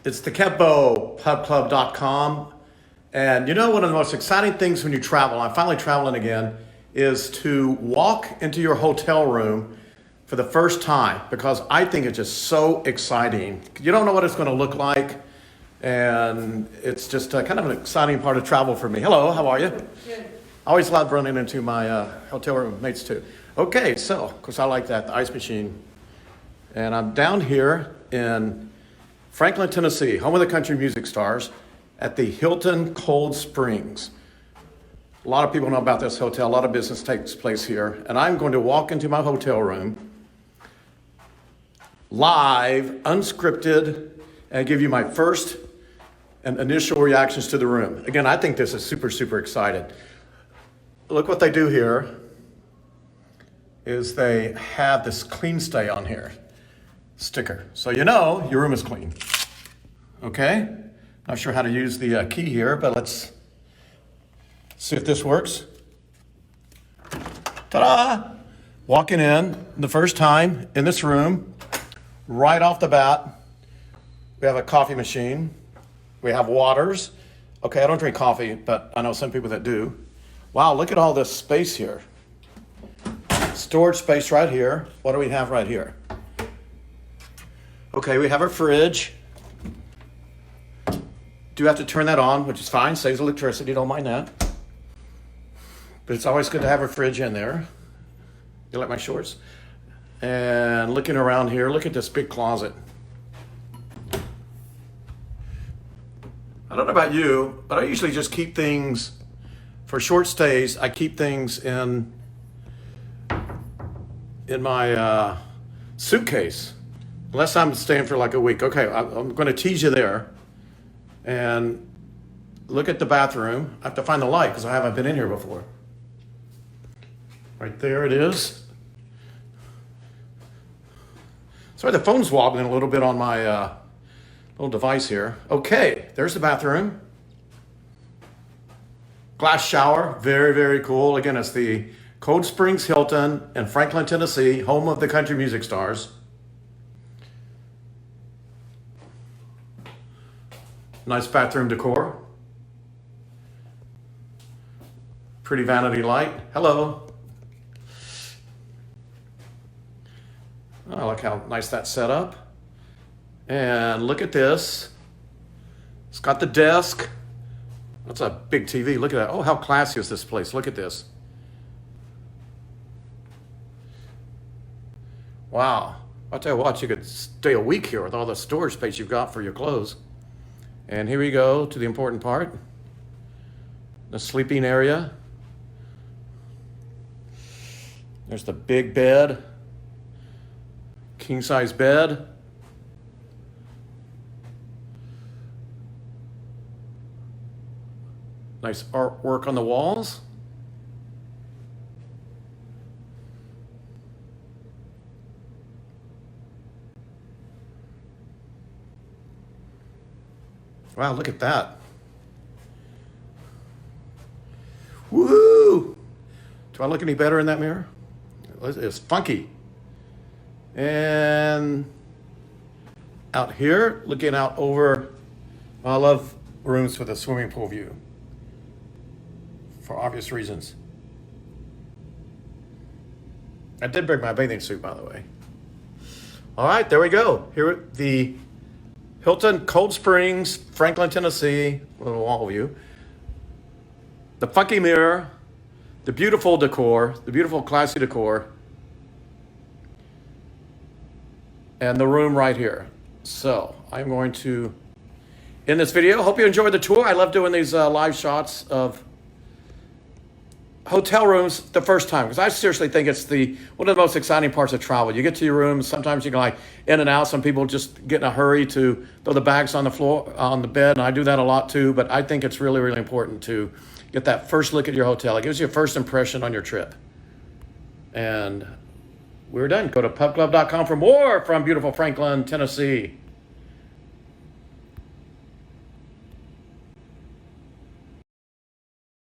It's the Kempo, PubClub.com. And you know, one of the most exciting things when you travel, I'm finally traveling again, is to walk into your hotel room for the first time, because I think it's just so exciting. You don't know what it's going to look like, and it's just kind of an exciting part of travel for me. Hello, how are you? Good. I always love running into my hotel room mates too. Okay, so, of course I like that, the ice machine. And I'm down here in Franklin, Tennessee, home of the country music stars, at the Hilton Cold Springs. A lot of people know about this hotel. A lot of business takes place here. And I'm going to walk into my hotel room, live, unscripted, and give you my first and initial reactions to the room. Again, I think this is super, super excited. Look what they do here is they have this clean stay on here sticker. So you know your room is clean. Okay? Not sure how to use the key here, but let's see if this works. Ta-da! Walking in the first time in this room, right off the bat, we have a coffee machine. We have waters. Okay, I don't drink coffee, but I know some people that do. Wow, look at all this space here. Storage space right here. What do we have right here? Okay, we have a fridge. Do have to turn that on, which is fine, saves electricity, don't mind that. But it's always good to have a fridge in there. You like my shorts? And looking around here, look at this big closet. I don't know about you, but I usually just keep things, for short stays, I keep things in my suitcase. Unless I'm staying for like a week. Okay, I'm going to tease you there. And look at the bathroom. I have to find the light because I haven't been in here before. Right there it is. Sorry, the phone's wobbling a little bit on my little device here. Okay, there's the bathroom. Glass shower, very, very cool. Again, it's the Cold Springs Hilton in Franklin, Tennessee, home of the country music stars. Nice bathroom decor. Pretty vanity light. Hello. I like how nice that's set up. And look at this. It's got the desk. That's a big TV. Look at that. Oh, how classy is this place? Look at this. Wow. I'll tell you what, you could stay a week here with all the storage space you've got for your clothes. And here we go to the important part, the sleeping area. There's the big bed, king size bed. Nice artwork on the walls. Wow, look at that. Woo! Do I look any better in that mirror? It's funky. And out here, looking out over, I love rooms with a swimming pool view for obvious reasons. I did bring my bathing suit, by the way. All right, there we go. Here at the Hilton Cold Springs, Franklin, Tennessee, little wall view. The funky mirror, the beautiful decor, the beautiful classy decor, and the room right here. So I'm going to end this video. Hope you enjoyed the tour. I love doing these live shots of hotel rooms the first time, because I seriously think it's one of the most exciting parts of travel. You get to your room, sometimes you can like in and out. Some people just get in a hurry to throw the bags on the floor, on the bed, and I do that a lot too, but I think it's really, really important to get that first look at your hotel. It gives you a first impression on your trip. And we're done. Go to PubClub.com for more from beautiful Franklin, Tennessee.